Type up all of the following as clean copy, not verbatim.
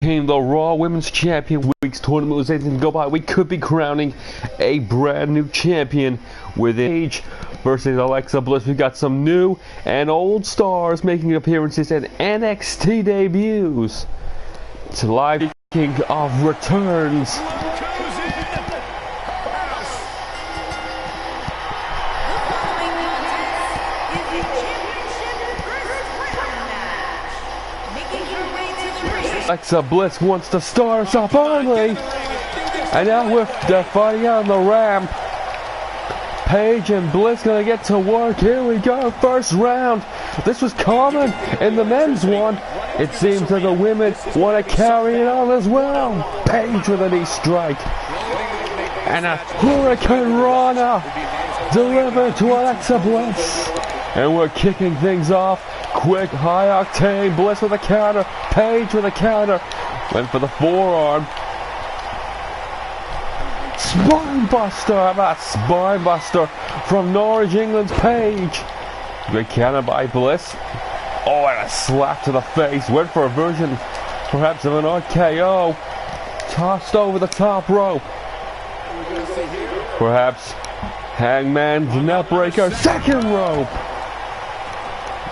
became the Raw Women's Champion. Week's tournament was anything to go by. We could be crowning a brand new champion with DCH versus Alexa Bliss. We got some new and old stars making appearances and NXT debuts. It's live king of returns. Alexa Bliss wants to start us off early, and now with the fighting on the ramp, Paige and Bliss gonna get to work. Here we go, first round. This was common in the men's one. It seems that the women want to carry it on as well. Paige with a knee strike, and a Hurricane Rana delivered to Alexa Bliss, and we're kicking things off. Quick, high octane, Bliss with a counter, Paige with a counter, went for the forearm. Spinebuster, how about Spinebuster from Norwich, England's Paige. Great counter by Bliss. Oh, and a slap to the face, went for a version perhaps of an RKO. Tossed over the top rope. Perhaps Hangman's Neckbreaker, second rope.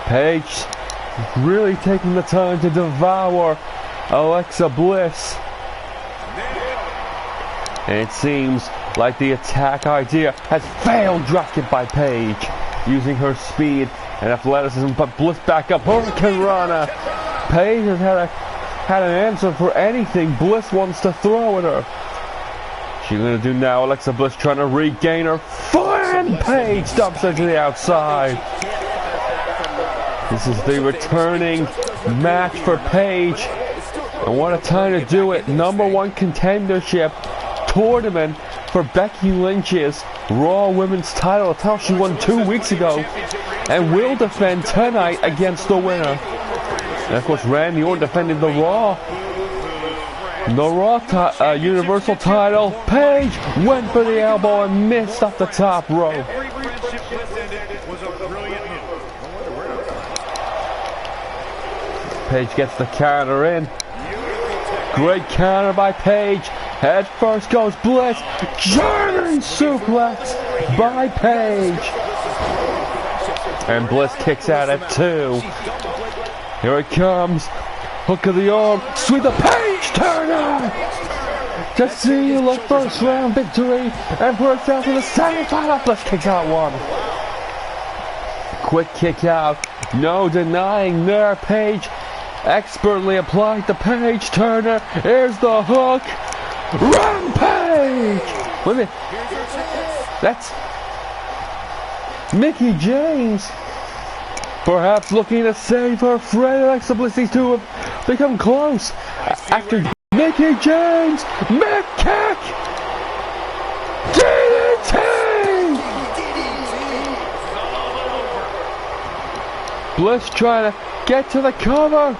Paige really taking the time to devour Alexa Bliss. And it seems like the attack idea has failed. Drop kick by Paige, using her speed and athleticism, but Bliss back up. Hurricane Rana. Paige has had an answer for anything Bliss wants to throw at her. She's going to do now. Alexa Bliss trying to regain her foot, and Paige dumps her to the outside. This is the returning match for Paige, and what a time to do it. #1 contendership tournament for Becky Lynch's Raw Women's title, a title she won 2 weeks ago, and will defend tonight against the winner. And of course, Randy Orton defended the Raw Universal title. Paige went for the elbow and missed off the top rope. Paige gets the counter in. Great counter by Paige. Head first goes Bliss. German suplex by Paige. And Bliss kicks out at 2. Here it comes. Hook of the arm. Sweep the Paige Turner to seal the first round victory and works out to the semifinal. Bliss kicks out 1. Quick kick out. No denying there. Paige expertly applied the Paige Turner. Here's the hook. Rampage! Wait a minute. That's Mickie James. Perhaps looking to save her friend Alexa Bliss. These two have become close. After Mickie James, mid-kick! DDT! Bliss trying to get to the cover.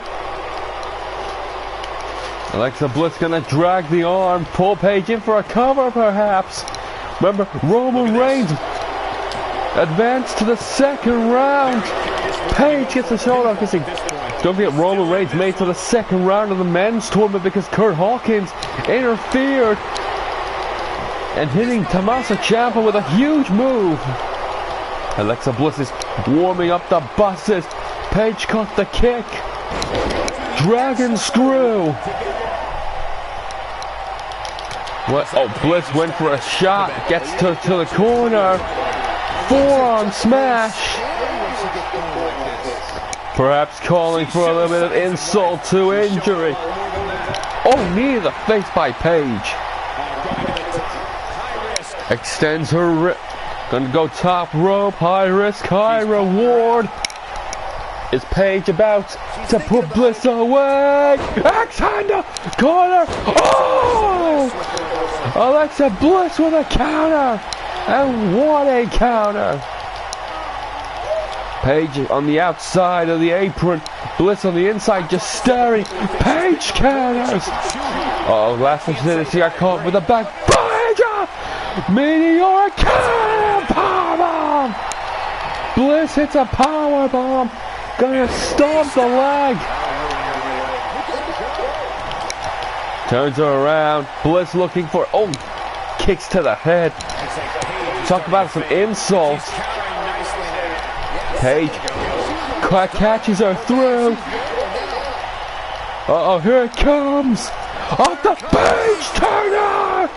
Alexa Bliss gonna drag the arm, pull Paige in for a cover perhaps. Remember, Roman Reigns advanced to the second round. Paige gets the shoulder kissing. Don't forget, Roman Reigns made to the second round of the men's tournament because Kurt Hawkins interfered and hitting Tommaso Ciampa with a huge move. Alexa Bliss is warming up the buses. Paige caught the kick. Dragon screw. What? Oh, Bliss went for a shot. Gets to the corner. Forearm smash. Perhaps calling for a little bit of insult to injury. Oh, knee to the face by Paige. Extends her wrist. Gonna go top rope. High risk, high reward. Is Paige about to put Bliss away? X-hander, corner. Oh! Alexa Bliss with a counter, and what a counter! Paige on the outside of the apron, Bliss on the inside, just staring. Paige counters. Oh, last opportunity, I caught with a back. Paige, meteoric counter, powerbomb. Bliss hits a powerbomb. Gonna stomp the leg. Turns her around. Bliss looking for, oh, kicks to the head. Talk about some insults. Paige catches her through. Uh-oh, here it comes. Off the Paige Turner.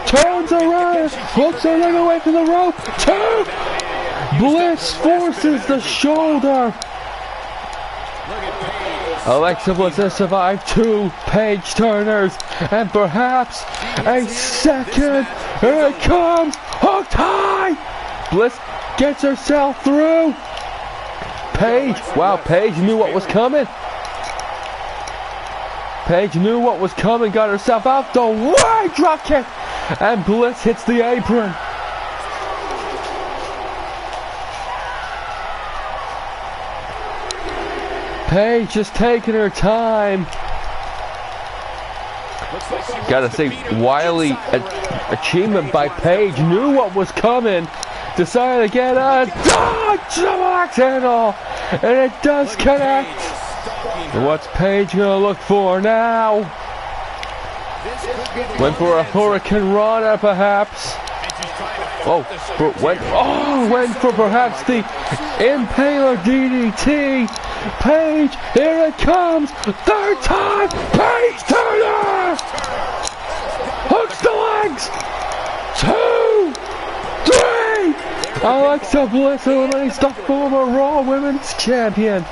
Turns around. Hooks her leg away from the rope. Two. Bliss forces the shoulder. Alexa Bliss has survived 2 Paige Turners and perhaps a second. Here it comes. Hooked high. Bliss gets herself through. Paige. Wow, Paige knew what was coming. Paige knew what was coming. Got herself out the way. Drop kick. And Bliss hits the apron. Paige just taking her time. Gotta say, wily achievement by Paige. Knew what was coming. Decided to get a double axe handle. And it does connect. And what's Paige gonna look for now? Went for a Hurricane Rana, perhaps. Went for perhaps the Impaler DDT. Paige, here it comes. 3rd time. Paige Turner. Hooks the legs. 2, 3. Alexa Bliss eliminates the former Raw Women's Champion.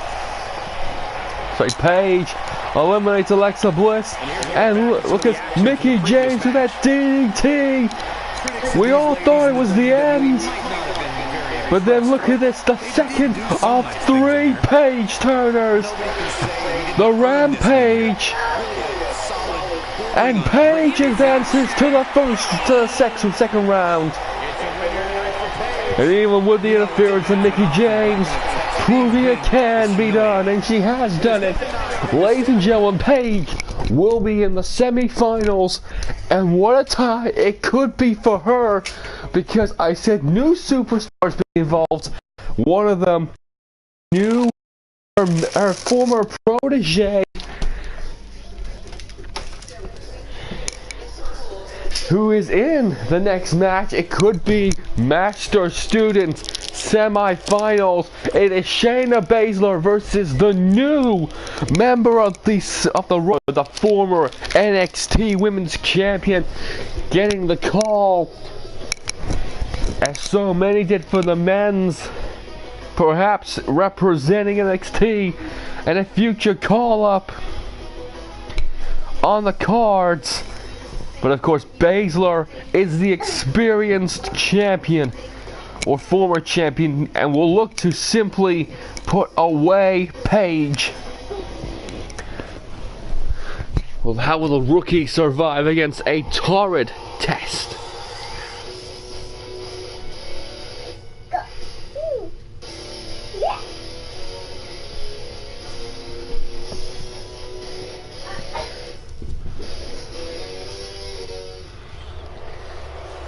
Paige eliminates Alexa Bliss. And look at Mickie James with that DDT. We all thought it was the end. But then look at this, the second of 3 Paige Turners. The Rampage. And Paige advances to the second round. And even with the interference of Mickie James, proving it can be done, and she has done it. Ladies and gentlemen, Paige will be in the semi-finals, and what a tie it could be for her, because I said new superstars being involved. One of them knew her former protege, who is in the next match. It could be Master Student semi-finals. It is Shayna Baszler versus the new member of the former NXT Women's Champion, getting the call, as so many did for the men's, perhaps representing NXT, and a future call-up on the cards. But of course, Baszler is the experienced champion, or former champion, and will look to simply put away Paige. Well, how will the rookie survive against a torrid test?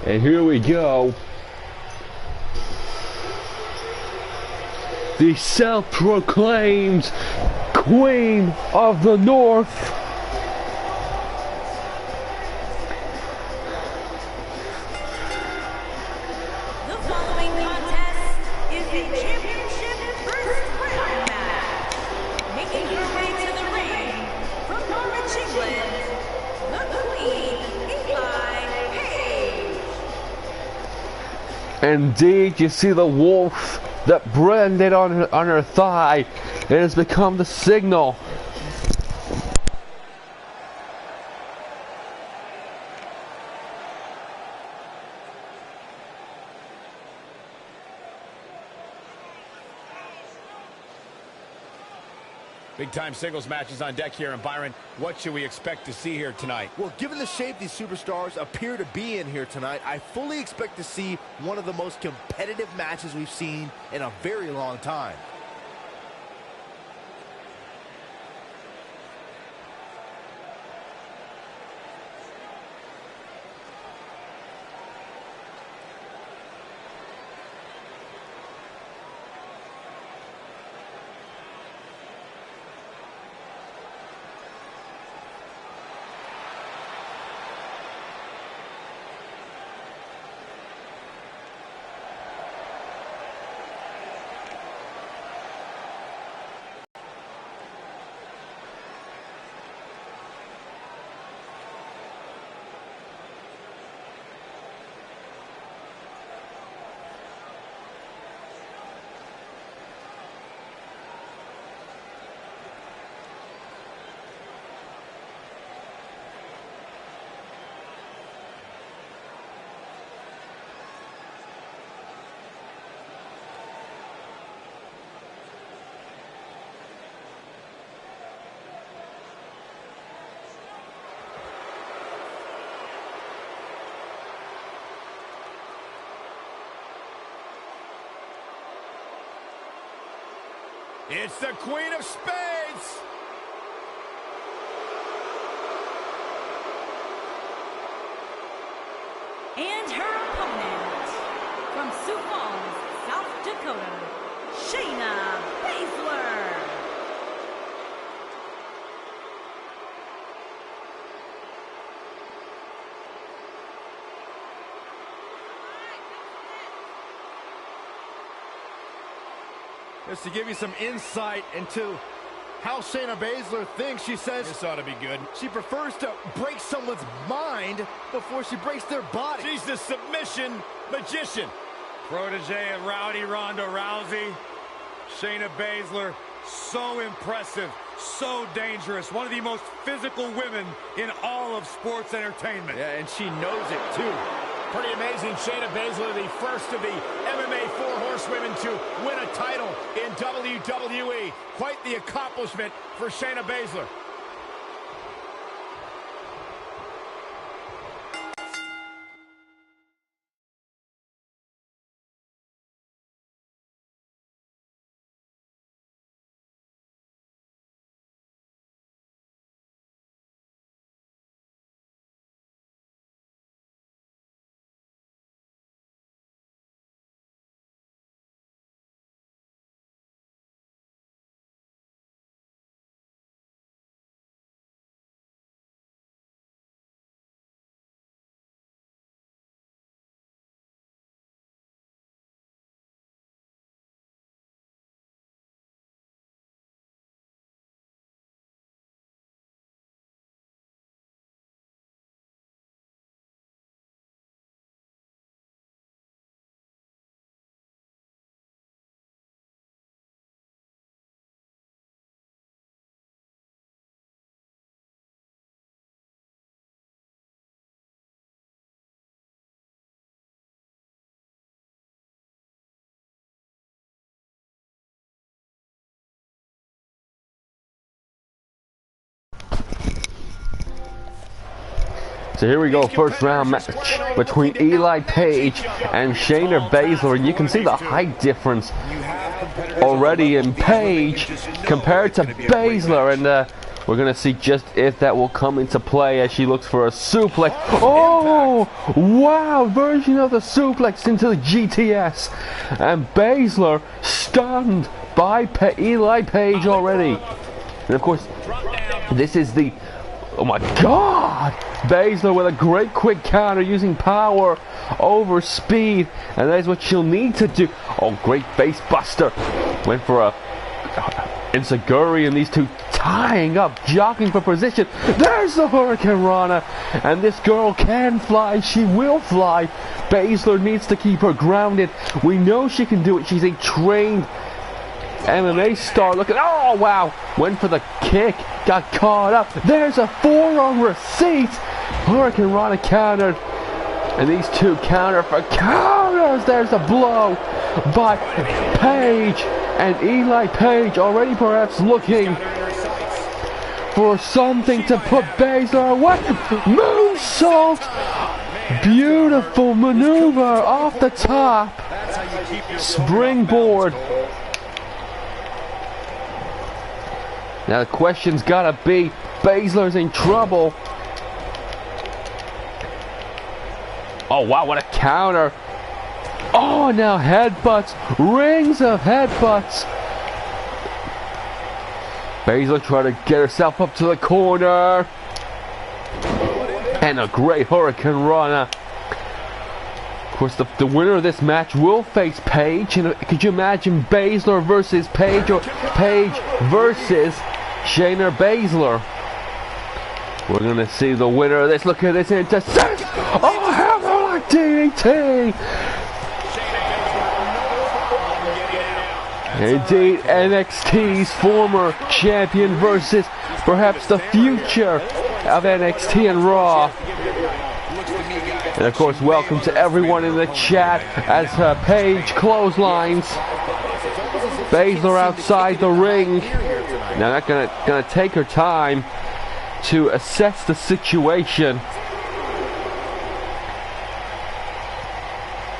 And here we go. The self-proclaimed Queen of the North. The following contest is a championship first round match. Making her way to the ring from Norwich, England, the Queen, Paige. Indeed, you see the wolf that branded on her thigh. It has become the signal. Big-time singles matches on deck here, and Byron, what should we expect to see here tonight? Well, given the shape these superstars appear to be in here tonight, I fully expect to see one of the most competitive matches we've seen in a very long time. It's the Queen of Spades. And her opponent, from Sioux Falls, South Dakota, Shayna Baszler. Just to give you some insight into how Shayna Baszler thinks, she says This ought to be good. she prefers to break someone's mind before she breaks their body. She's the submission magician. Protege of Rowdy Ronda Rousey. Shayna Baszler, so impressive, so dangerous. One of the most physical women in all of sports entertainment. Yeah, and she knows it too. Pretty amazing. Shayna Baszler, the first of the MMA 4 horsewomen to win a title in WWE. Quite the accomplishment for Shayna Baszler. So here we go, first round match between Eli Page and Shayna Baszler, and you can see the height difference already in Page compared to Baszler, and we're gonna see just if that will come into play as she looks for a suplex. Oh, wow, version of the suplex into the GTS, and Baszler stunned by Eli Page already. And of course, this is the, oh my God, Baszler with a great quick counter using power over speed, and that is what she'll need to do. Oh, great base buster. Went for a Enziguri, and these two tying up, jockeying for position. There's the Hurricane Rana, and this girl can fly. She will fly. Baszler needs to keep her grounded. We know she can do it. She's a trained MMA star. Look at, oh wow, went for the kick, got caught up. There's a forearm receipt. Hurricane Rana countered, and these two counter for counters. There's a blow by Page, and Eli Page already perhaps looking for something to put Baszler away. Moonsault, beautiful maneuver off the top, springboard. Now the question's gotta be, Baszler's in trouble. Oh wow, what a counter. Oh, now headbutts, rings of headbutts. Baszler trying to get herself up to the corner. And a great Hurricane Rana. Of course, the winner of this match will face Page. And could you imagine Baszler versus Page, or Page versus Shayna Baszler? We're gonna see the winner of this. Look at this intercept. Oh, hammerlock DDT. Indeed, NXT's former champion versus perhaps the future of NXT and Raw. And of course, welcome to everyone in the chat as Page clotheslines Baszler outside the ring. Now, not gonna take her time to assess the situation.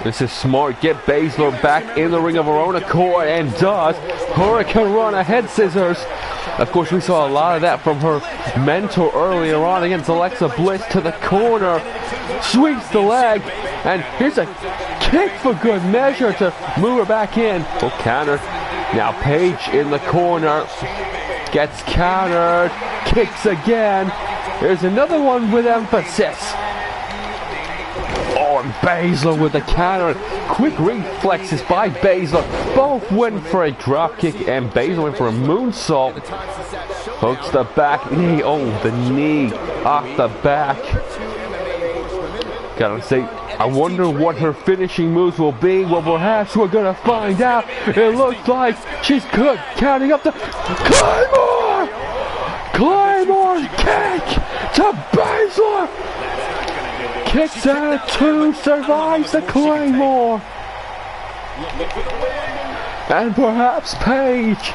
This is smart. Get Baszler back in the ring of her own accord, and does. Hurricane Rana head scissors. Of course, we saw a lot of that from her mentor earlier on against Alexa Bliss to the corner. Sweeps the leg, and here's a kick for good measure to move her back in. Oh, countered. Now Paige in the corner. Gets countered. Kicks again. Here's another one with emphasis. Oh, and Baszler with the counter. Quick reflexes by Baszler. Both went for a drop kick, and Baszler went for a moonsault. Hooks the back knee. Oh, the knee off the back. Gotta say, I wonder what her finishing moves will be. Well, perhaps we're gonna find out. It looks like she's good. Counting up the Claymore! Claymore kick to Baszler! Kicks out of two, survives the Claymore. And perhaps Paige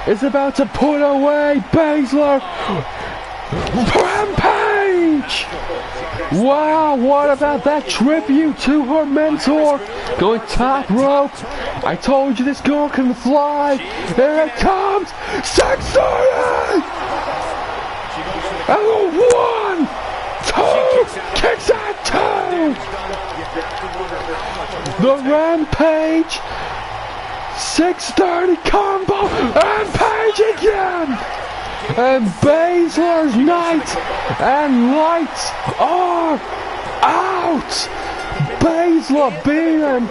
is about to put away Baszler. Rampage! Wow, what about that tribute to her mentor? Going top rope. I told you this girl can fly. Here it comes. 630! And a 1, 2, kicks out 2. The Rampage. 630 combo. And Paige again. And Baszler's night and lights are out. Baszler beaten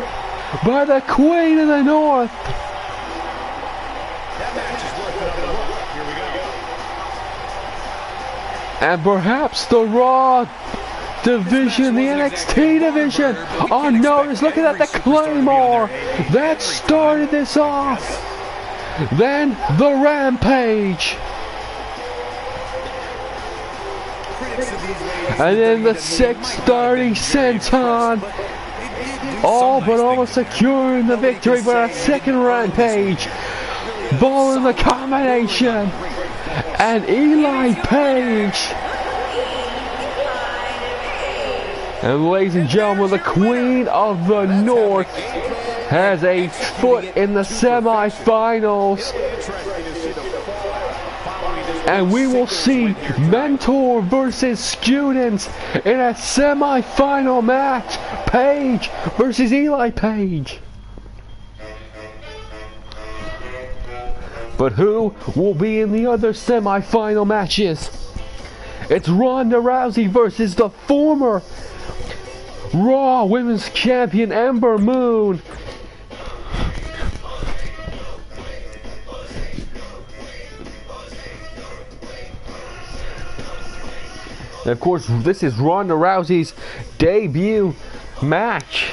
by the Queen of the North. And perhaps the Raw division, the NXT division, on notice. Looking at the Claymore that started this off. Then the Rampage. And then the 630 senton, all but almost securing the victory for a second Rampage. Following the combination, and Eli Page. And ladies and gentlemen, the Queen of the North has a foot in the semi-finals. And we will see mentor versus student in a semi-final match. Paige versus Eli Page. But who will be in the other semi-final matches? It's Ronda Rousey versus the former Raw Women's Champion Ember Moon. And of course, this is Ronda Rousey's debut match.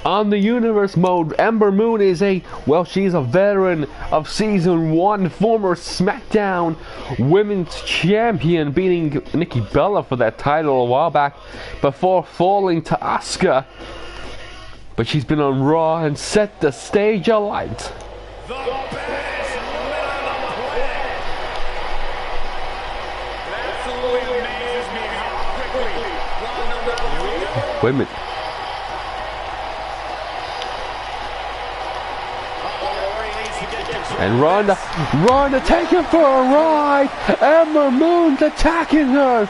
On the Universe mode, Ember Moon is she's a veteran of Season 1, former SmackDown Women's Champion, beating Nikki Bella for that title a while back before falling to Asuka. But she's been on Raw and set the stage alight. Wait a minute. And Ronda taking for a ride. Ember Moon's attacking her.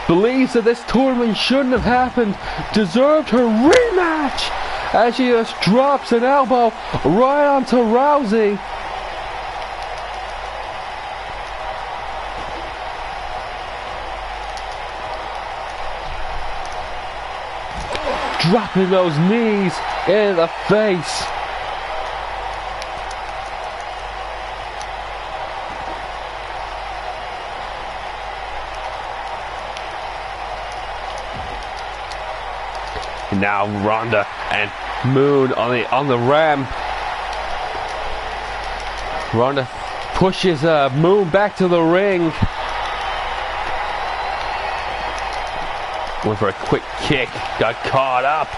Believes that this tournament shouldn't have happened. Deserved her rematch. As she just drops an elbow right onto Rousey. Dropping those knees in the face. Now Ronda and Moon on the ramp. Ronda pushes Moon back to the ring. Went for a quick kick, got caught up.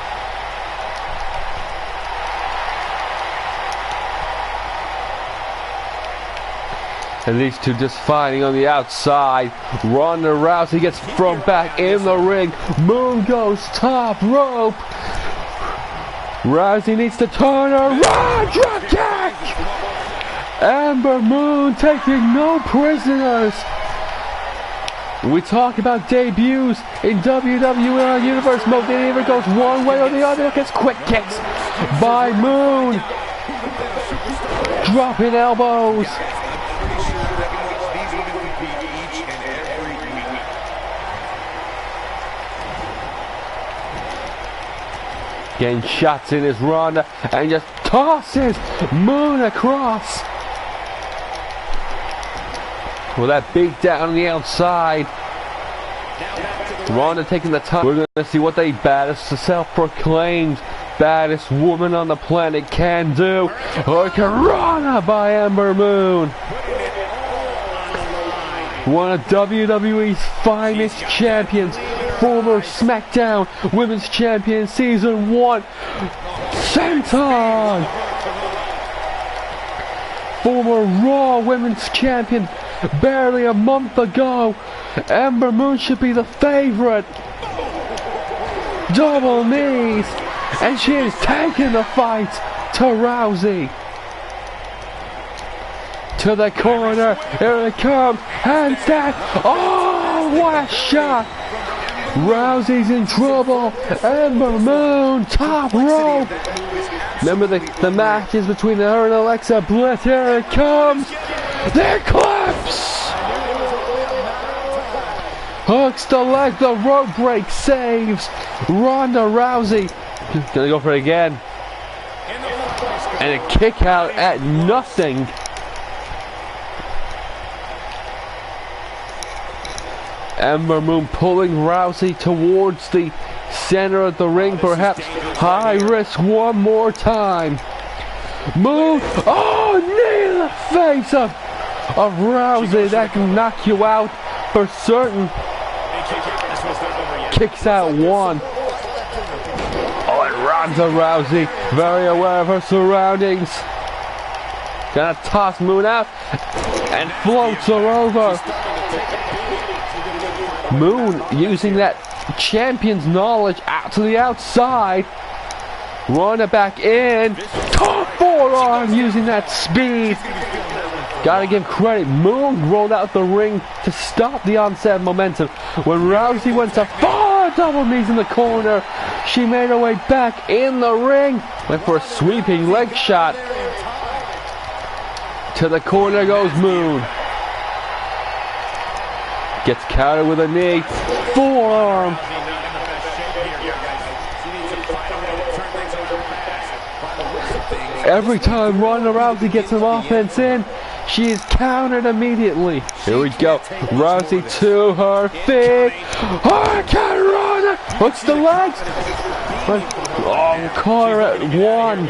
And these two just fighting on the outside. Ronda Rousey gets thrown back in the ring. Moon goes top rope. Rousey needs to turn around. Drop kick! Ember Moon taking no prisoners. We talk about debuts in WWE Universe mode. It either goes one way or the other. Look at quick kicks by Moon. Dropping elbows. Getting shots in his Ronda and just tosses Moon across. With that beat down on the outside. Ronda taking the time. We're going to see what the baddest, the self-proclaimed baddest woman on the planet can do. Hurricanrana by Ember Moon. One of WWE's finest champions. Former SmackDown Women's Champion Season 1. Senton. Former Raw Women's Champion. Barely a month ago. Ember Moon should be the favorite. Double knees. And she is taking the fight to Rousey. To the corner. Here it comes. Handstand. Oh, what a shot. Rousey's in trouble. Ember Moon, top rope. Remember the matches between her and Alexa Bliss. Here it comes. The Eclipse. Hooks the leg. The rope break saves Ronda Rousey. Gonna go for it again. And a kick out at nothing. Ember Moon pulling Rousey towards the center of the ring, perhaps high risk one more time. Moon, oh, knee to the face of Rousey. That can knock you out for certain. Kicks out one. Oh, and Ronda Rousey, very aware of her surroundings. Gonna toss Moon out and floats her over. Moon using that champion's knowledge out to the outside. Ronda back in. Top forearm using that speed. Gotta give credit. Moon rolled out the ring to stop the onset of momentum. When Rousey went to far double knees in the corner, she made her way back in the ring. Went for a sweeping leg shot. To the corner goes Moon. Gets countered with a knee. Forearm. Every time Ronda Rousey gets some offense in, she is countered immediately. Here we go. Rousey to her feet. Hurricanrana. Hooks the legs. Oh, caught her at one.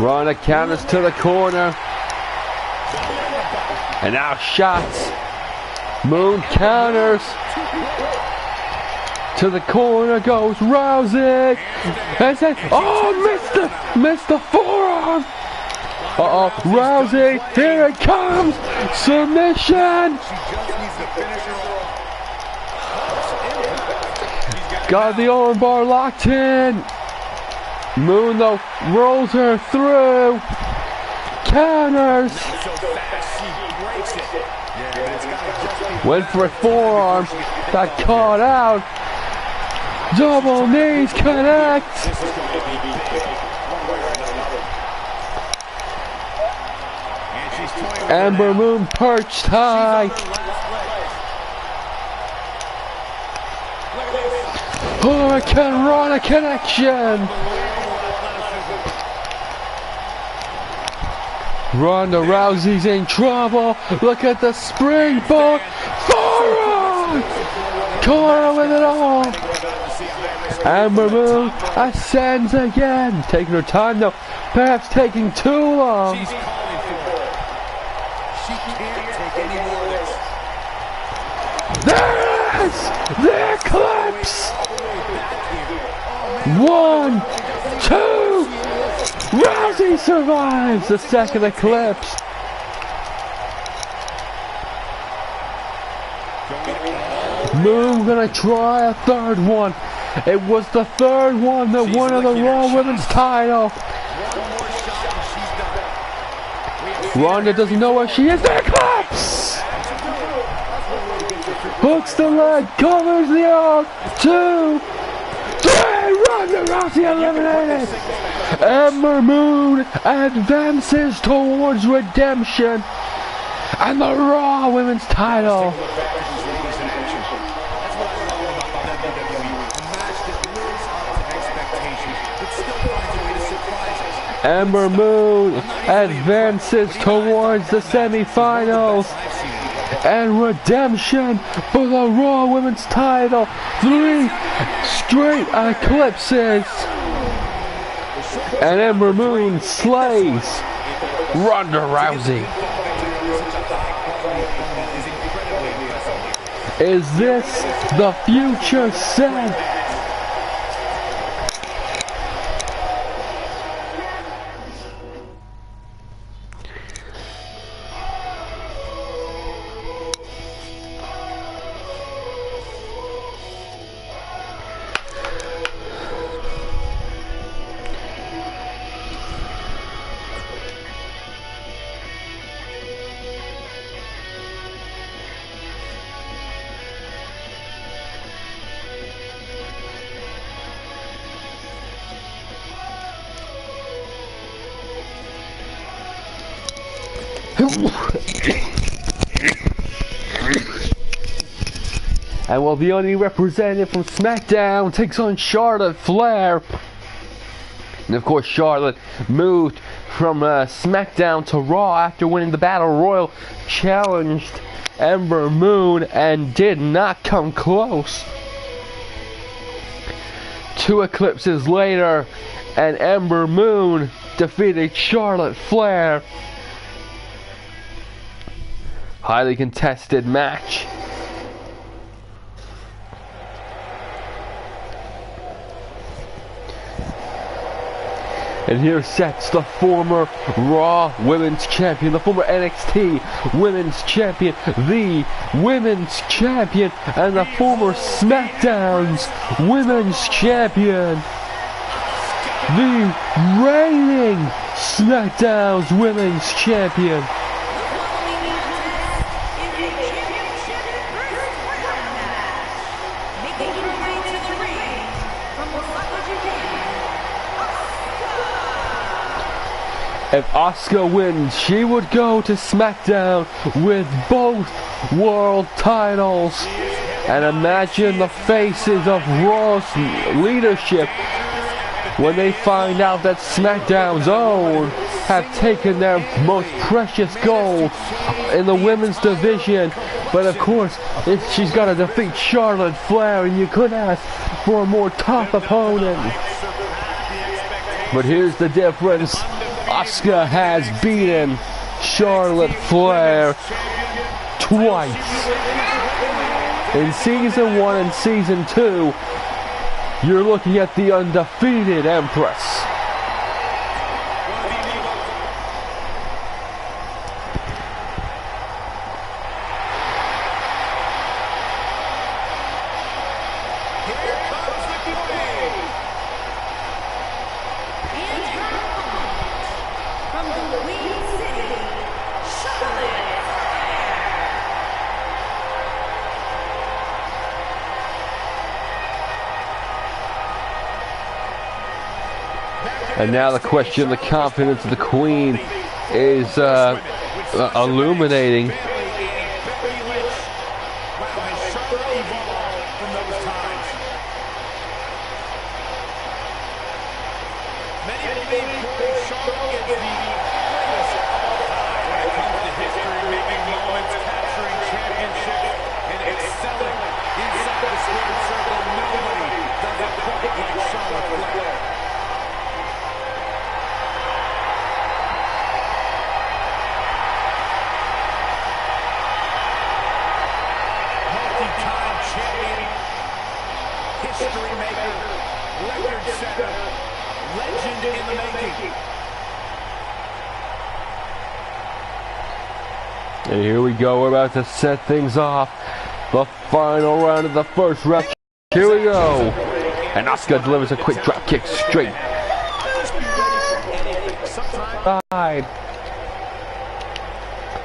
Ronda counters to the corner. And now shots. Moon counters. To the corner goes Rousey. And then, oh, missed the forearm. Uh-oh, Rousey, here it comes. Submission. Got the armbar locked in. Moon, though, rolls her through. Counters. Went for a forearm. Got caught out. Double knees connect. Ember Moon perched high. Hurricanrana connection. Ronda Rousey's in trouble. Look at the springboard. Forearm. Caught her with it all. Ember Moon ascends again. Taking her time though. Perhaps taking too long. She's calling for it. She can't take any more of this. There it is! The Eclipse! 1, 2, Rousey survives the second eclipse. Moon gonna try a third one. It was the third one that won the Raw Women's title. Ronda doesn't know where she is. The eclipse! Hooks the leg, covers the arm. 2, 3, Ronda Rousey eliminated. Ember Moon advances towards redemption and the Raw Women's title. Ember Moon advances towards the semifinals and redemption for the Raw Women's title. 3 straight eclipses. And Ember Moon slays Ronda Rousey. Is this the future set? And while the only representative from SmackDown takes on Charlotte Flair, and of course Charlotte moved from SmackDown to Raw after winning the Battle Royal, challenged Ember Moon and did not come close. 2 eclipses later, and Ember Moon defeated Charlotte Flair. Highly contested match. And here sets the former Raw Women's Champion, the former NXT Women's Champion, the Women's Champion, and the former SmackDown's Women's Champion. The reigning SmackDown's Women's Champion. If Asuka wins, she would go to SmackDown with both world titles. And imagine the faces of Raw's leadership when they find out that SmackDown's own have taken their most precious gold in the women's division. But of course, if she's got to defeat Charlotte Flair, and you could ask for a more tough opponent. But here's the difference. Asuka has beaten Charlotte Flair twice. In Season 1 and Season 2, you're looking at the undefeated Empress. And now the question, the confidence of the Queen is illuminating. History maker, record setter, legend in the making. And here we go. We're about to set things off. The final round of the first round. Here we go. And Asuka delivers a quick drop kick straight. Side.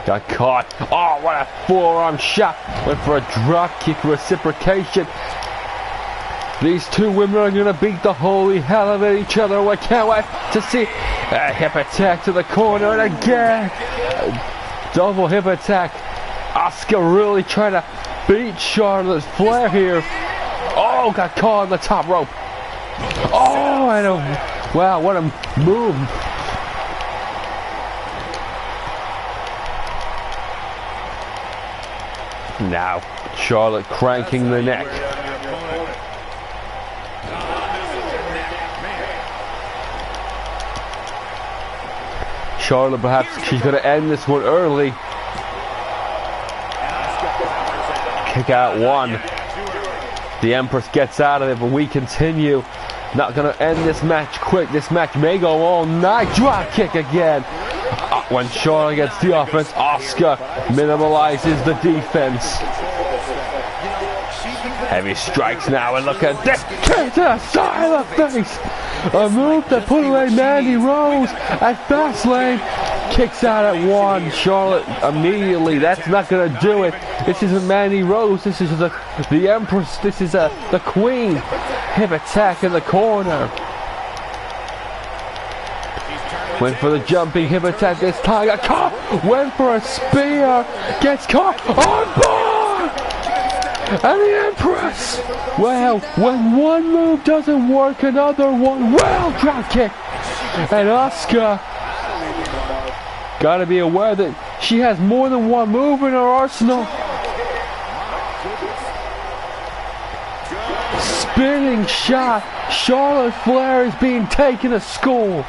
Got caught. Oh, what a forearm shot. Went for a drop kick reciprocation. These two women are going to beat the holy hell out of each other. We can't wait to see a hip attack to the corner. And again, double hip attack. Asuka really trying to beat Charlotte Flair here. Oh, got caught on the top rope. Oh, I don't. Wow, what a move. Now, Charlotte cranking the neck. Charlotte, perhaps she's going to end this one early. Kick out one. The Empress gets out of it, but we continue. Not going to end this match quick. This match may go all night. Drop kick again. When Charlotte gets the offense, Asuka minimalizes the defense. Heavy strikes now, and look at this. Kick to the side of the face. A move that put away Mandy Rose at Fastlane. Kicks out at one. Charlotte immediately. That's not going to do it. This isn't Mandy Rose. This is the Empress. This is the Queen. Hip attack in the corner. Went for the jumping hip attack this time. Got caught. Went for a spear. Gets caught. On board. And the Empress. Well, when one move doesn't work, another one will. Drop kick. And Asuka. Gotta be aware that she has more than one move in her arsenal. Spinning shot. Charlotte Flair is being taken to school.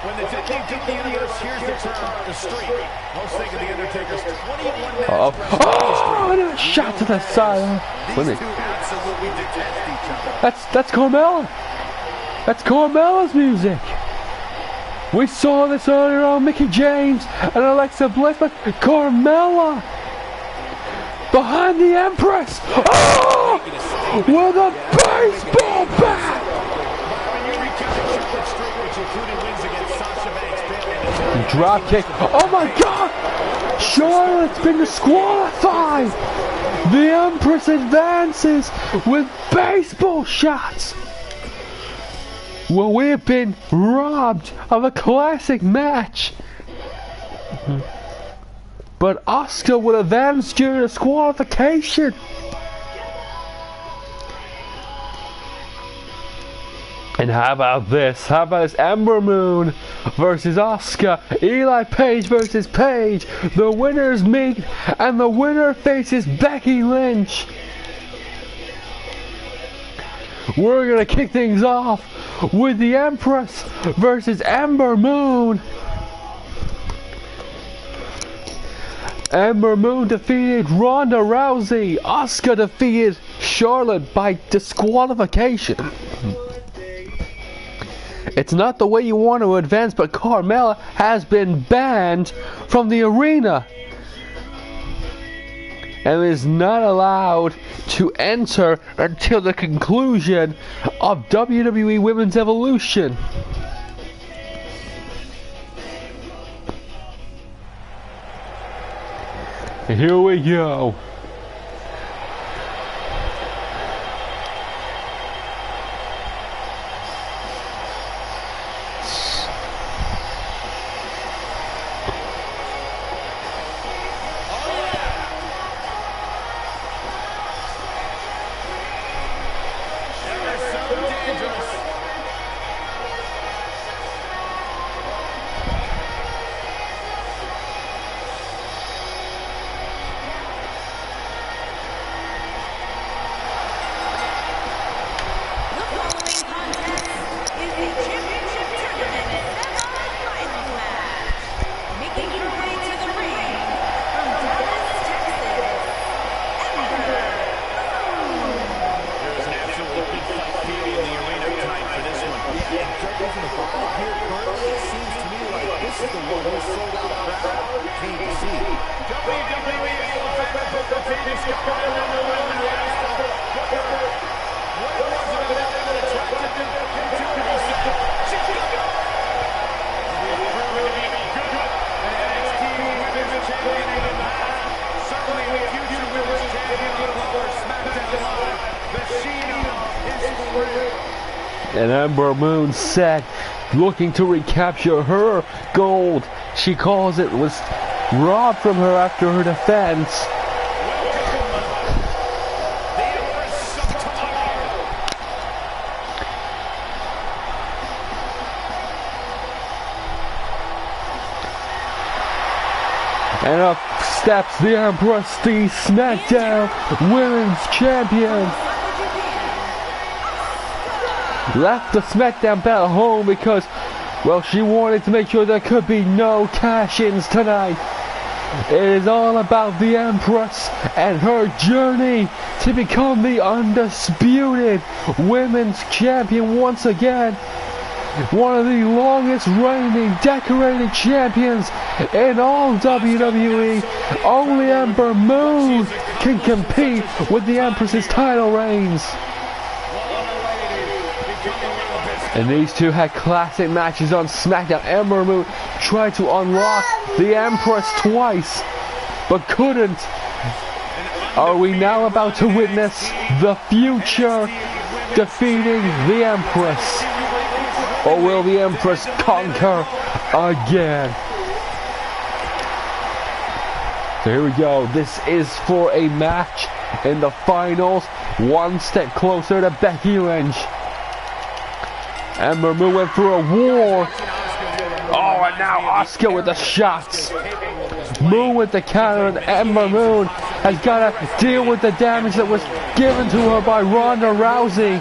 When the technique took the universe, here's the term, the streak. Most think of the Undertaker's 21 matches. Oh, and a shot to the side. These two absolutely detest each other. That's Carmella. That's Carmella's music. We saw this earlier on Mickie James and Alexa Bliss, but Carmella behind the Empress. Oh, with a baseball bat. Drop kick. Oh my God! Charlotte's been disqualified. The Empress advances with baseball shots. Well, we have been robbed of a classic match. But Asuka would advance due to disqualification. And how about this? How about this? Ember Moon versus Asuka. Eli Page versus Paige. The winners meet, and the winner faces Becky Lynch. We're gonna kick things off with the Empress versus Ember Moon. Ember Moon defeated Ronda Rousey. Asuka defeated Charlotte by disqualification. It's not the way you want to advance, but Carmella has been banned from the arena and is not allowed to enter until the conclusion of WWE Women's Evolution. Here we go. And Ember Moon set, looking to recapture her gold. She calls it was robbed from her after her defense. And up steps the Empress, the SmackDown Women's Champion. Left the SmackDown belt home because, well, she wanted to make sure there could be no cash-ins tonight. It is all about the Empress and her journey to become the undisputed Women's Champion once again. One of the longest reigning decorated champions in all WWE. Only Ember Moon can compete with the Empress's title reigns. And these two had classic matches on SmackDown. Ember Moon tried to unlock the Empress twice, but couldn't. Are we now about to witness the future defeating the Empress? Or will the Empress conquer again? So here we go. This is for a match in the finals. One step closer to Becky Lynch. Ember Moon went through a war. Oh, and now Asuka with the shots. Moon with the counter, and Ember Moon has got to deal with the damage that was given to her by Ronda Rousey.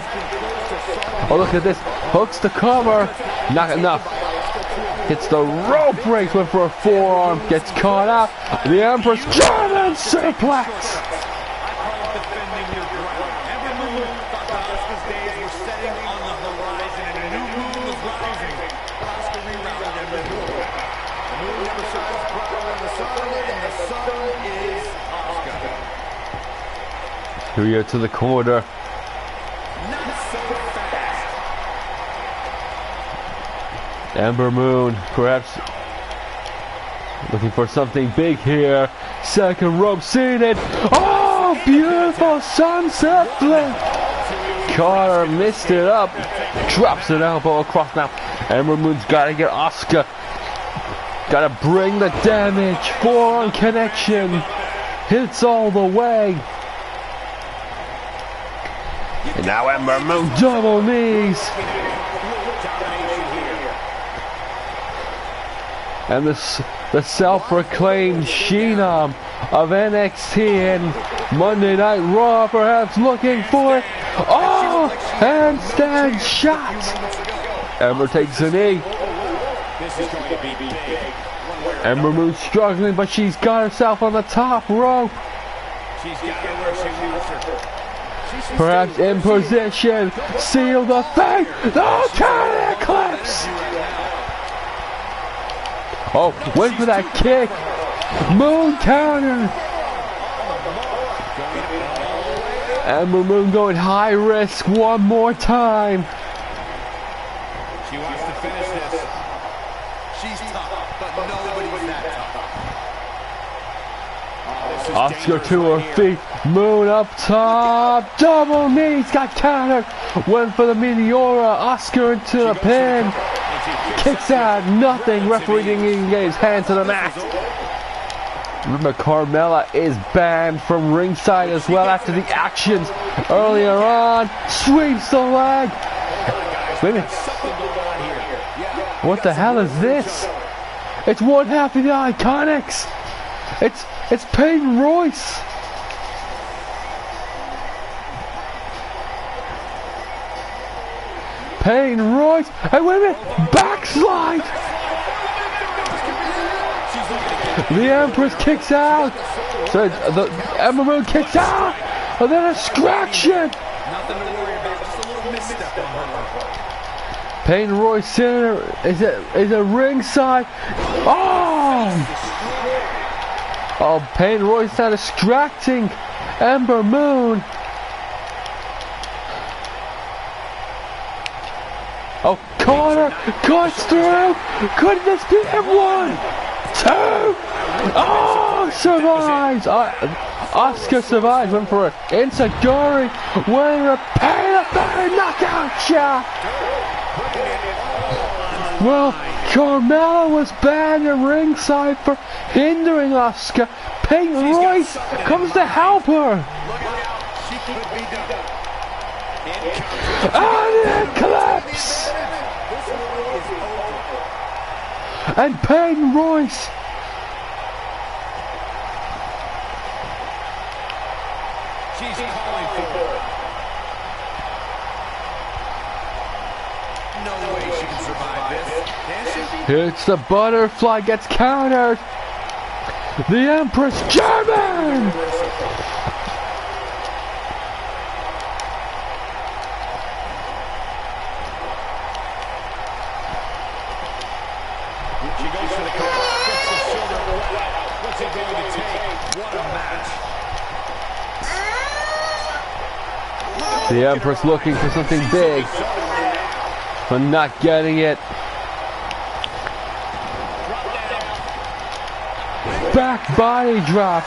Oh, look at this. Hooks the cover. Not enough. Hits the rope breaks, went for a forearm. Gets caught out. The Empress German suplex. Here we go to the corner. Ember Moon, perhaps looking for something big here. Second rope seated. Oh, beautiful sunset flip. Carter missed it up. Drops an elbow across now. Ember Moon's got to get Asuka. Got to bring the damage. Forearm connection. Hits all the way. And now Ember Moon double knees. And the self-proclaimed Sheenam of NXT and Monday Night Raw perhaps looking for it. Oh! Handstand shot! Ember takes a knee. Ember Moon struggling, but she's got herself on the top rope. Perhaps in position. Seal the fate. Oh, counter eclipse. Oh, went for that kick. Moon counter. Ember Moon going high risk one more time. She wants to finish this. She's tough, but nobody's that tough. Asuka to her feet. Moon up top. Double knees. Got countered. Went for the Meteora. Asuka into the pin. Kicks out. Nothing. Referee didn't get his hand to the mat. Remember, Carmella is banned from ringside as well after the actions earlier on. Sweeps the leg. Wait a minute. What the hell is this? It's one half of the Iconics. It's Peyton Royce. Peyton Royce. Hey, wait a minute. Backslide. The Empress kicks out. So the Ember Moon kicks out. And then a scratching. Nothing to worry about. Just a little misstep on her. Peyton Royce center is a ringside. Oh! Oh, Peyton Royce now distracting Ember Moon. Oh, Connor cuts through. Could this be it? 1, 2. Oh, survives. Asuka survives. Went for it. Insaguri. Winning a Peyton knockout shot. Well, Carmella was banned at ringside for hindering Asuka. Peyton Royce comes to help her. And then collapse. And Peyton Royce. She's calling for it. No way she can survive this. Can she? It's the butterfly, gets countered. The Empress German. She goes for the cover. Gets the shoulder right. What's it going to take? What a match. The Empress looking for something big, but not getting it. Back body drop.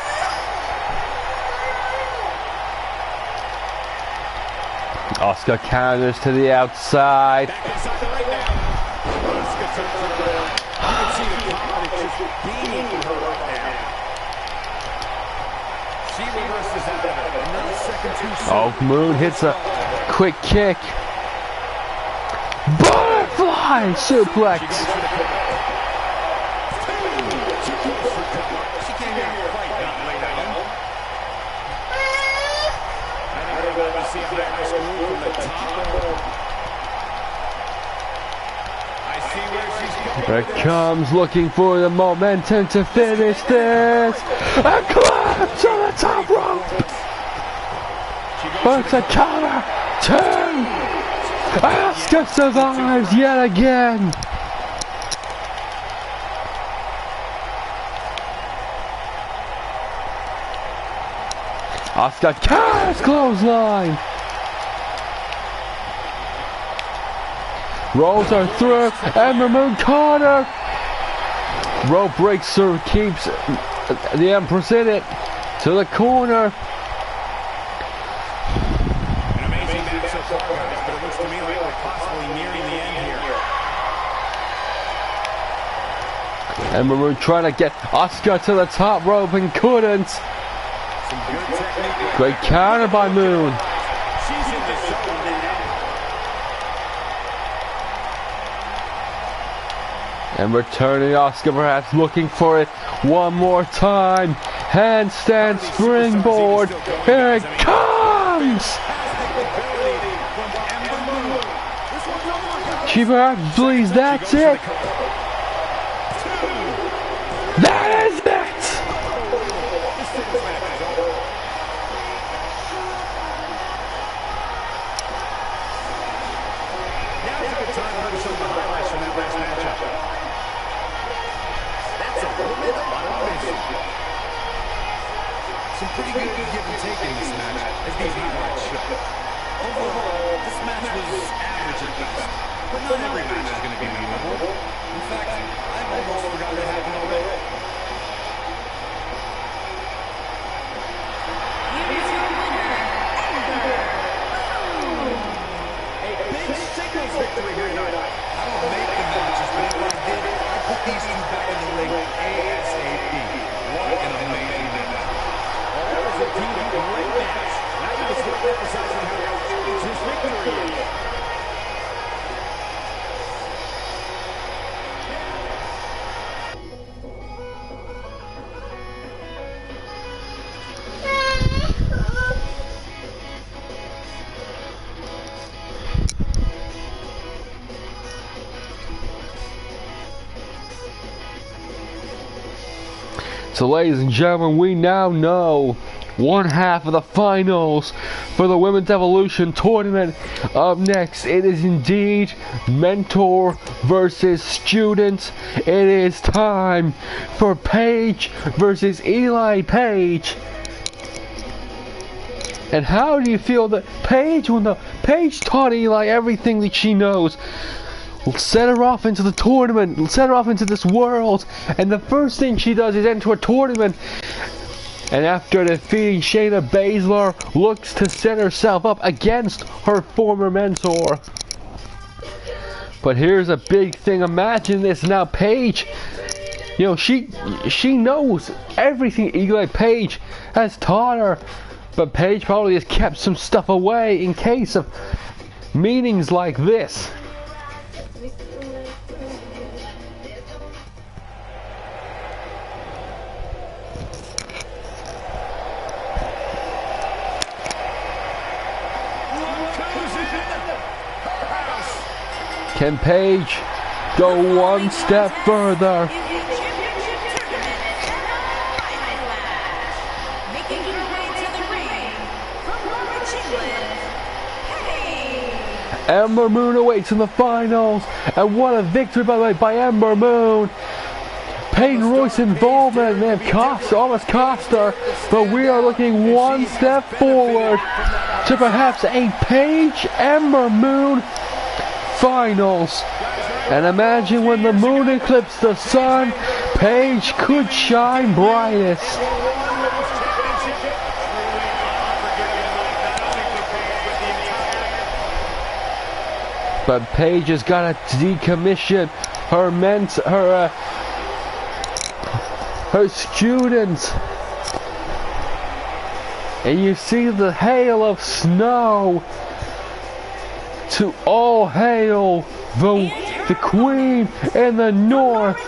Asuka counters to the outside. Back inside the ring now. Asuka turns it around. You can see the confidence just beaming from her right now. She reverses out of it. Not a second too soon. Oh, Moon hits a quick kick. Butterfly suplex. Here it comes, looking for the momentum to finish this. A collapse on the top rope. But it's a counter. 2. Asuka survives yet again. Asuka counters clothesline. Rolls her through. Ember Moon Carter. Rope breaks through. Keeps the Empress in it. To the corner. An amazing match so far, guys, but it looks to me like we're possibly nearing the end here. Ember Moon trying to get Asuka to the top rope and couldn't. Some good technique. Great counter by Moon. She's in the zone now. And returning Asuka, perhaps looking for it one more time. Handstand springboard. Here it comes! She perhaps believes that's it. That is it! Now's a good time to look at some of the highlights from that last matchup. That's a woman on a mission. Some pretty good give and take in this match, as these highlights show. Overall, this match was average at best, but not every match is going to be memorable. In fact, I've almost forgotten it happened already. Here's your winner, Ember. A big singles victory here tonight. I don't make the matches, but if I did, I'd put these two back in the ring ASAP. What an amazing match. Well, that was indeed a great match. Now you can start emphasizing how huge this victory is. So ladies and gentlemen, we now know one half of the finals for the Women's Evolution tournament. Up next, it is indeed mentor versus student. It is time for Paige versus Eli Page. And how do you feel that Paige, when Paige taught Eli everything that she knows, set her off into the tournament, set her off into this world, and the first thing she does is enter a tournament, and after defeating Shayna Baszler, looks to set herself up against her former mentor. But here's a big thing, imagine this now, Paige, you know, she knows everything Eli Page has taught her, but Paige probably has kept some stuff away in case of meetings like this. Can Paige go one step further? Ember Moon awaits in the finals, and what a victory, by the way, by Ember Moon. Peyton Royce involvement may have almost cost her, but we are looking one step forward to perhaps a Paige Ember Moon finals. And imagine when the moon eclipses the sun, Paige could shine brightest. But Paige has got to decommission her students. And you see the hail of snow. To all hail the Queen in the North.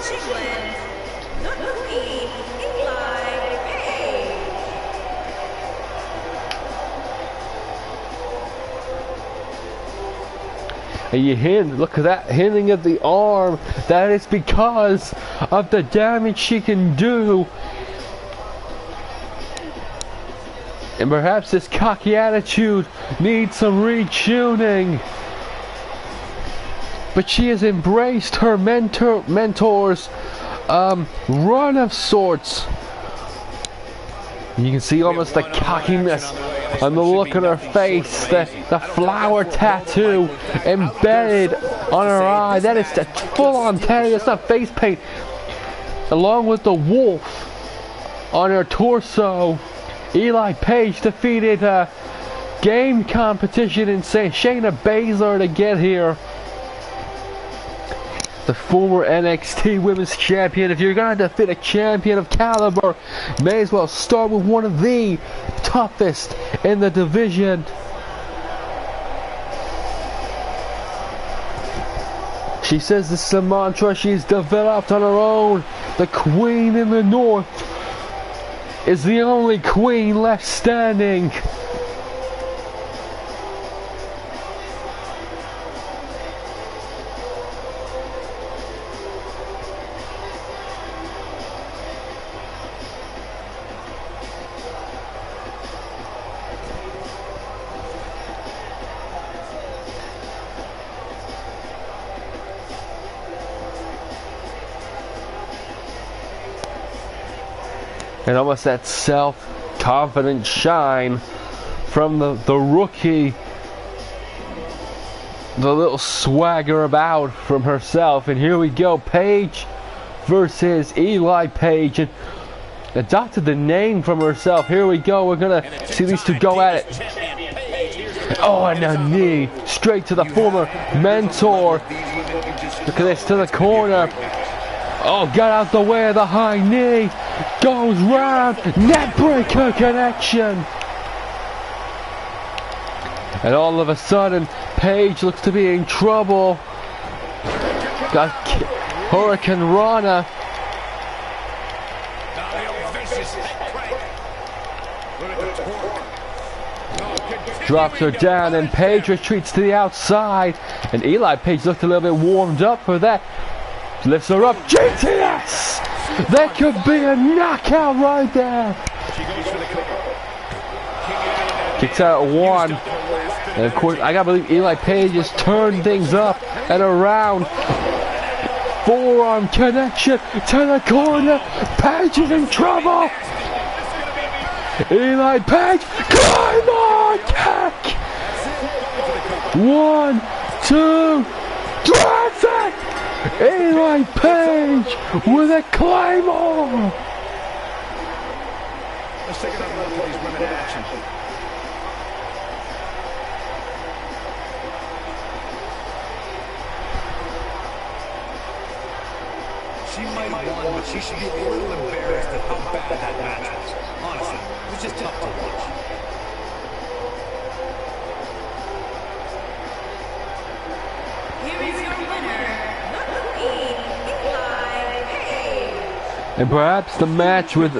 And you look at that, hinting at the arm. That is because of the damage she can do. And perhaps this cocky attitude needs some retuning. But she has embraced her mentor's run of sorts. You can see almost the cockiness on the look on her face, the flower tattoo embedded on her eye. That is full-on tattoo, that's not face paint. Along with the wolf on her torso. Eli Page defeated game competition in Shayna Baszler to get here. The former NXT Women's Champion. If you're going to defeat a champion of caliber, may as well start with one of the toughest in the division. She says this is a mantra she's developed on her own. The Queen in the North is the only queen left standing. And almost that self-confident shine from the rookie. The little swagger about from herself. And here we go, Paige versus Eli Page. And adopted the name from herself. Here we go, we're going to see these two go at it. Oh, and a knee. Straight to the former mentor. Look at this, to the corner. Oh, got out the way of the high knee. Goes round, neckbreaker connection. And all of a sudden, Paige looks to be in trouble. Got Hurricane Rana. Drops her down, and Paige retreats to the outside. And Eli Page looked a little bit warmed up for that. Lifts her up. GTS! That could be a knockout right there. Kicks out at 1. And of course, I gotta believe Eli Page has turned things up and around. Forearm connection to the corner. Page is in trouble. Eli Page, climb on, kick. 1, 2, drives it. Eli Page with a claymore. Let's take another look at these women in action. She might have won, but she should be a little embarrassed at how bad that match was. Honestly, it was just tough to watch. Here is your winner, the Queen, Eli Page. And perhaps the match with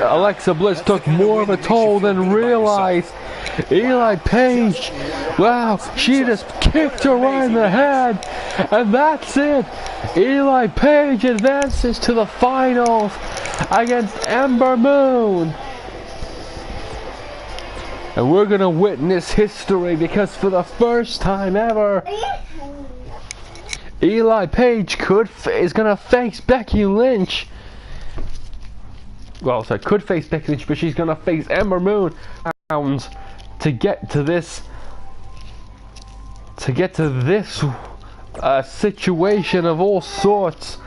Alexa Bliss took more of a toll than realized. Eli Page, wow, she just kicked her right in the head. And that's it. Eli Page advances to the finals against Ember Moon. And we're going to witness history because for the first time ever, Eli Page is going to face Becky Lynch. Well, so could face Becky Lynch, but she's going to face Ember Moon to get to this situation of all sorts.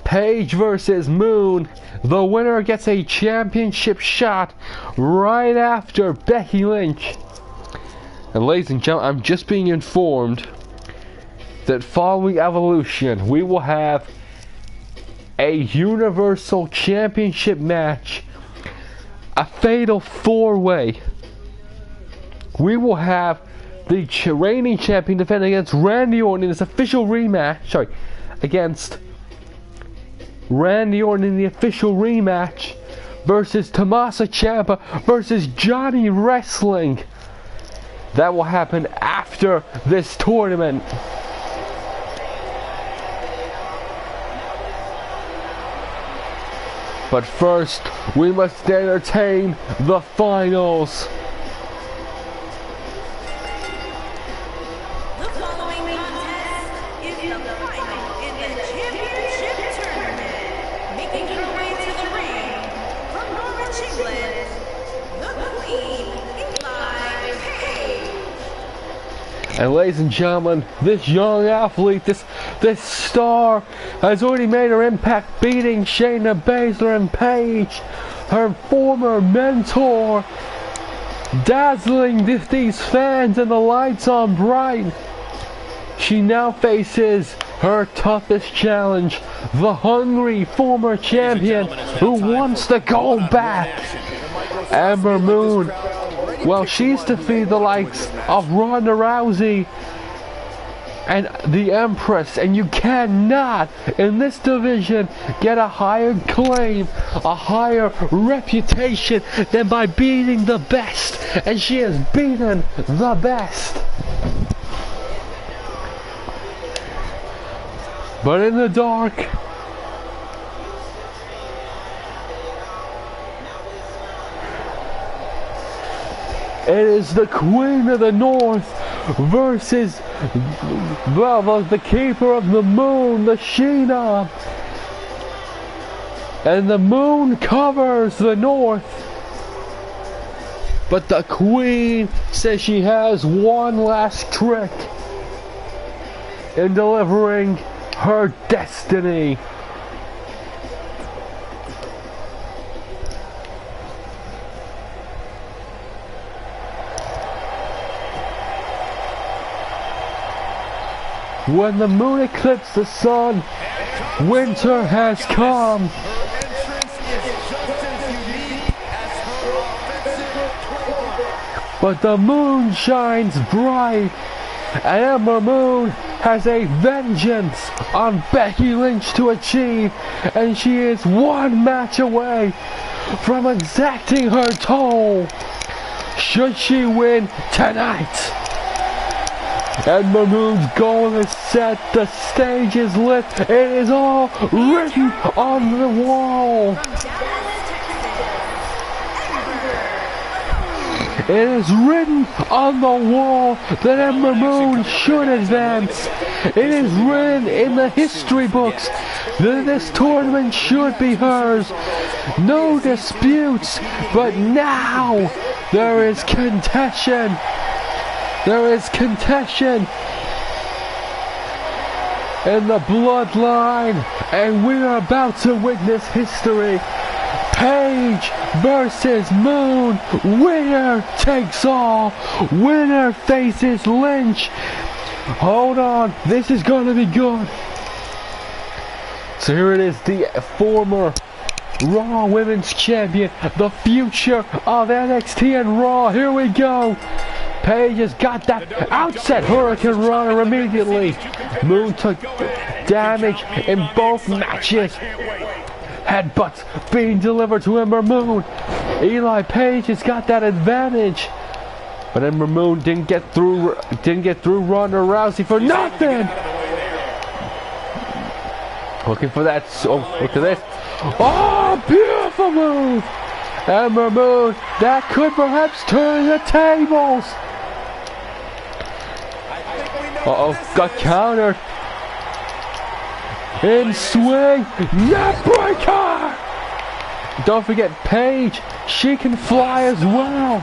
Page versus Moon. The winner gets a championship shot right after Becky Lynch. And ladies and gentlemen, I'm just being informed that following Evolution, we will have a Universal Championship match, a fatal 4-way. We will have the reigning champion defend against Randy Orton in his official rematch. Against Randy Orton in the official rematch versus Tommaso Ciampa versus Johnny Wrestling. That will happen after this tournament. But first, we must entertain the finals. The following contest is the final in the championship tournament. Making her way to the ring from Norwich, England, the Queen, Eli Page. And ladies and gentlemen, this young athlete, this star, has already made her impact beating Shayna Baszler and Paige, her former mentor, dazzling these fans and the lights on bright. She now faces her toughest challenge, the hungry former champion who wants the gold back, Ember Moon. Well, she's defeated the likes of Ronda Rousey and the Empress, and you cannot in this division get a higher claim, a higher reputation than by beating the best, and she has beaten the best. But in the dark, it is the Queen of the North versus, well, the Keeper of the Moon, the Sheena. And the Moon covers the North. But the Queen says she has one last trick in delivering her destiny. When the moon eclipses the sun, winter has come. But the moon shines bright, and Ember Moon has a vengeance on Becky Lynch to achieve, and she is one match away from exacting her toll should she win tonight. Ember Moon's goal is set, the stage is lit, it is all written on the wall. It is written on the wall that Ember Moon should advance. It is written in the history books that this tournament should be hers. No disputes, but now there is contention. There is contention in the bloodline, and we are about to witness history. Paige versus Moon. Winner takes all. Winner faces Lynch. Hold on, this is gonna be good. So here it is, the former Raw Women's Champion, the future of NXT and Raw. Here we go. Paige has got that outset Hurricane Runner immediately. Moon took damage in both matches. Headbutts being delivered to Ember Moon. Eli Page has got that advantage, but Ember Moon didn't get through Ronda Rousey for nothing. Looking for that. Oh, look at this. Oh, beautiful move. Ember Moon, that could perhaps turn the tables. Uh-oh, got countered. In swing, neckbreaker! Don't forget Paige, she can fly as well.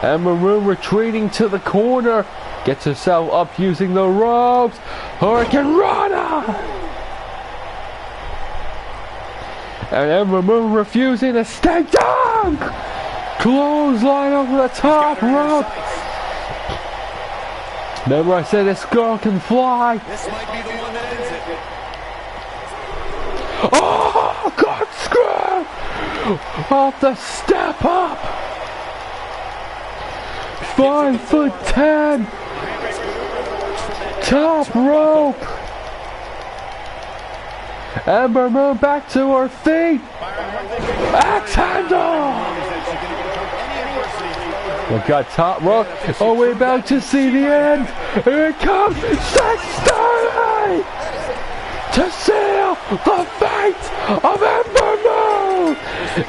Ember Moon retreating to the corner, gets herself up using the ropes. Hurricane Rana! And Ember Moon refusing to stay down! Clothesline over the top rope. Remember I said this girl can fly. This might be the one that ends it. Oh, God, screw! Off the step up. 5'10". Top rope. Ember Moon back to her feet. Axe handle. We got top rope. Oh, we're about to see the end. Here it comes. 6:30 to seal the fate of Ember Moon.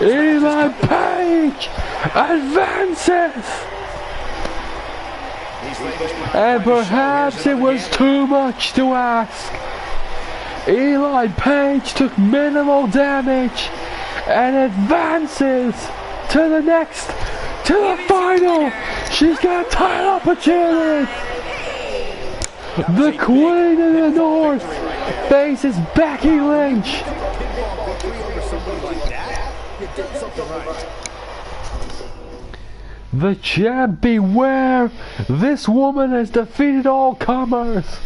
Eli Page advances. And perhaps it was too much to ask. Eli Page took minimal damage and advances to the next. To the final! She's got a title opportunity! The Queen of the North faces Becky Lynch! The champ, beware! This woman has defeated all comers!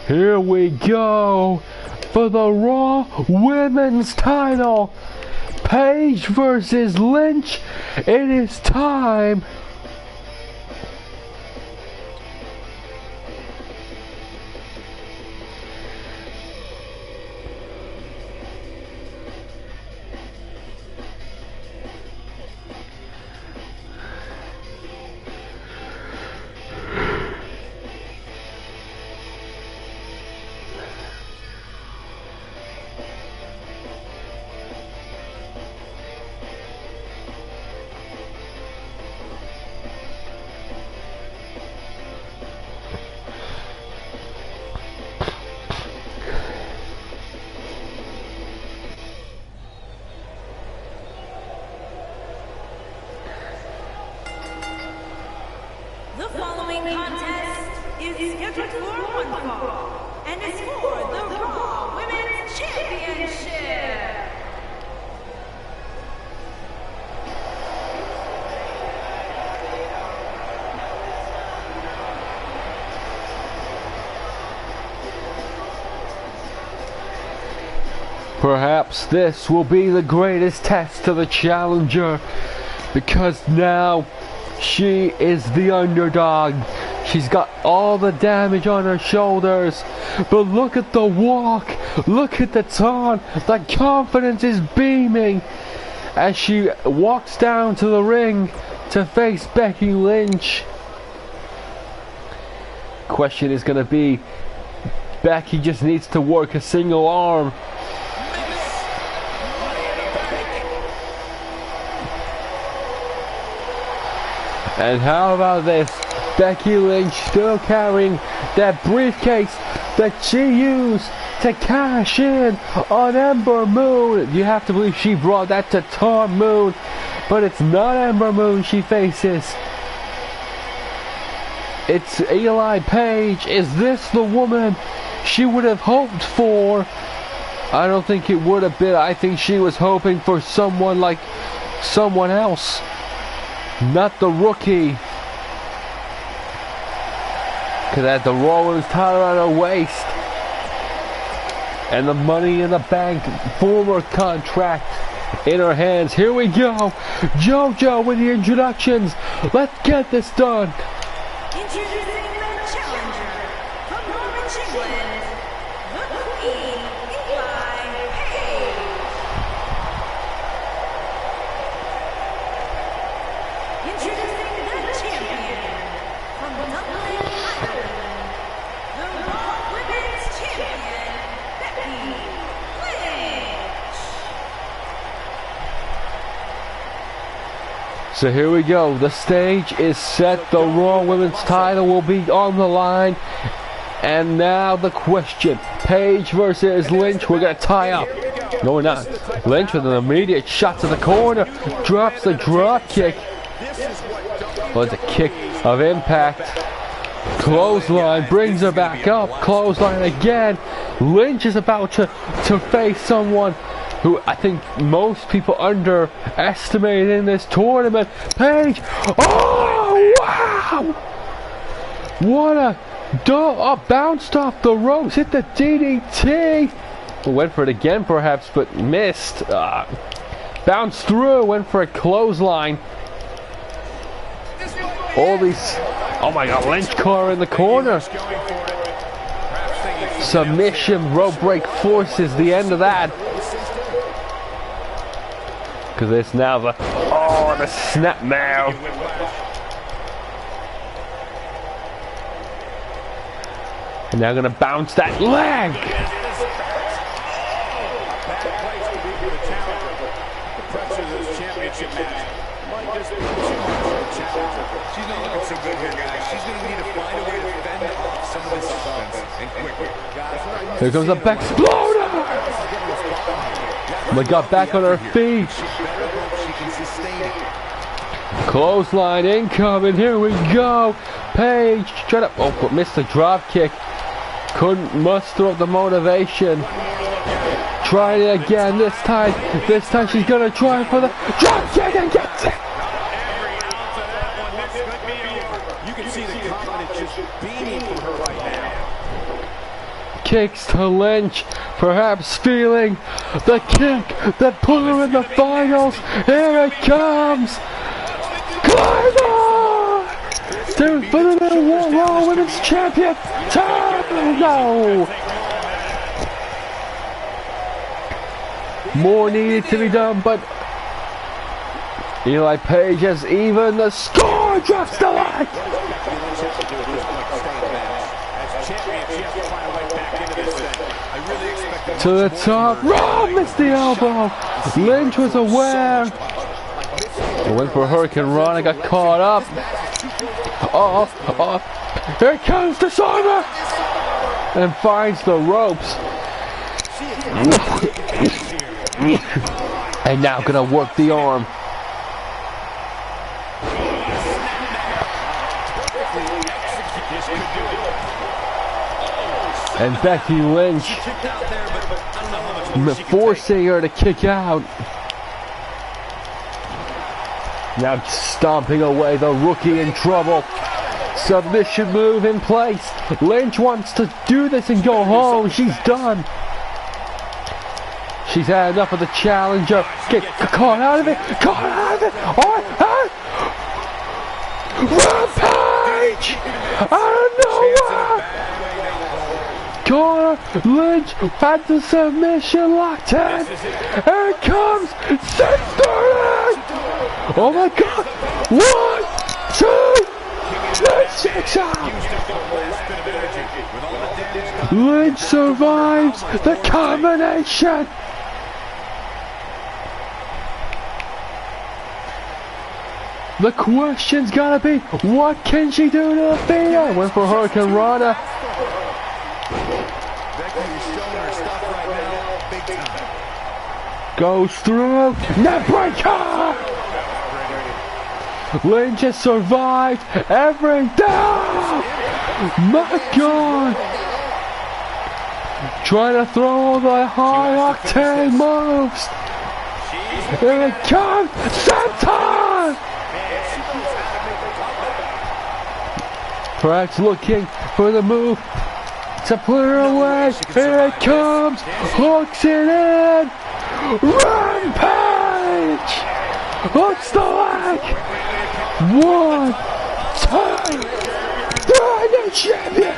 Here we go for the Raw Women's title! Paige versus Lynch. It is time. The following contest is scheduled for one fall and is for the Raw Women's Championship. Perhaps this will be the greatest test to the challenger, because now she is the underdog. She's got all the damage on her shoulders, but look at the walk, look at the taunt, the confidence is beaming as she walks down to the ring to face Becky Lynch. Question is going to be, Becky just needs to work a single arm. And how about this? Becky Lynch still carrying that briefcase that she used to cash in on Ember Moon. You have to believe she brought that to Tom Moon, but it's not Ember Moon she faces. It's Eli Page. Is this the woman she would have hoped for? I don't think it would have been. I think she was hoping for someone like someone else, not the rookie. Because had the Raw Women's title around her waist and the Money in the Bank former contract in her hands. Here we go. JoJo with the introductions. Let's get this done. Introducing the challenger from Norwich, England, the Queen, Eli Page. Introducing the champion from Dublin, Ireland, the Raw Women's Champion, Becky Lynch. So here we go. The stage is set. The Raw Women's title will be on the line. And now the question. Paige versus Lynch. We're going to tie up. No, we're not. Lynch with an immediate shot to the corner. Drops the drop kick. Well, it's a kick of impact. Clothesline brings her back up. Clothesline again. Lynch is about to face someone who I think most people underestimated in this tournament. Paige. Oh, wow! What a bounced off the ropes, hit the DDT. Went for it again perhaps, but missed. Bounced through, went for a clothesline. All these, oh my God, Lynch caught her in the corner. Submission, rope break forces the end of that. Because it's now the snap now. And now gonna bounce that leg. She's not looking so good here, guys. She's going to need to find a way to fend off some of this offense, and quickly. Here comes a back exploder. Oh my God, back on her feet. Clothesline incoming. Here we go. Paige trying to, but missed the drop kick. Couldn't muster up the motivation. Trying it again. This time she's gonna try for the drop kick and gets it. Kicks to Lynch, perhaps feeling the kick that put her in the finals. Here it comes. Climber! For the Raw Women's Champion. No! More needed to be done, but Eli Page has even the score. Drops the leg. To the top. Raw missed the elbow. Lynch was aware. Went for a Hurricane Rana, got caught up. Here comes the Disarmer! And finds the ropes. And now gonna work the arm. And Becky Lynch forcing her to kick out. Now stomping away the rookie in trouble. Submission move in place. Lynch wants to do this and go home. She's done. She's had enough of the challenger. Get caught out of it. Caught out of it. Rampage! I don't know why. Corner, Lynch had the submission locked in. Here it comes. 630. Oh my God. 1, 2, Lynch checks out. Lynch survives the combination. The question's gotta be, what can she do to defeat her? Went for Hurricane Rana. Becky is showing her stuff right now, big time. Goes through. Neckbreaker! Lynch has survived everything! My God! Trying to throw all the high octane moves! Here it comes! Senton! Perhaps looking for the move to put her away. Here it comes! Hooks it in! Rampage! Hooks the leg! 1, 2, 3, new champion!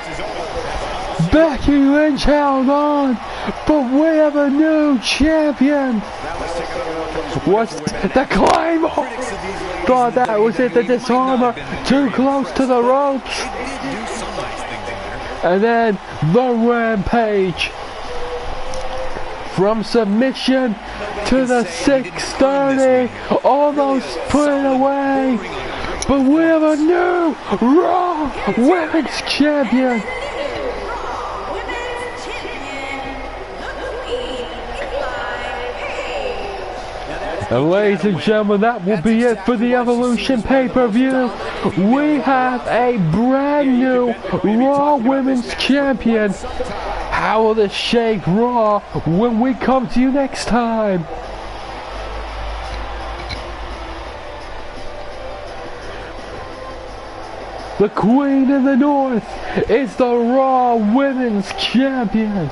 Becky Lynch held on, but we have a new champion! What's the Claymore? Thought that was it, the disarmer, too close to the ropes. And then the Rampage. From submission to the 630, almost put it away. But we have a new Raw Women's Champion. And ladies and gentlemen, that will be it for the Evolution pay-per-view. We have a brand new Raw Women's Champion. How will this shake Raw when we come to you next time? The Queen of the North is the Raw Women's Champion.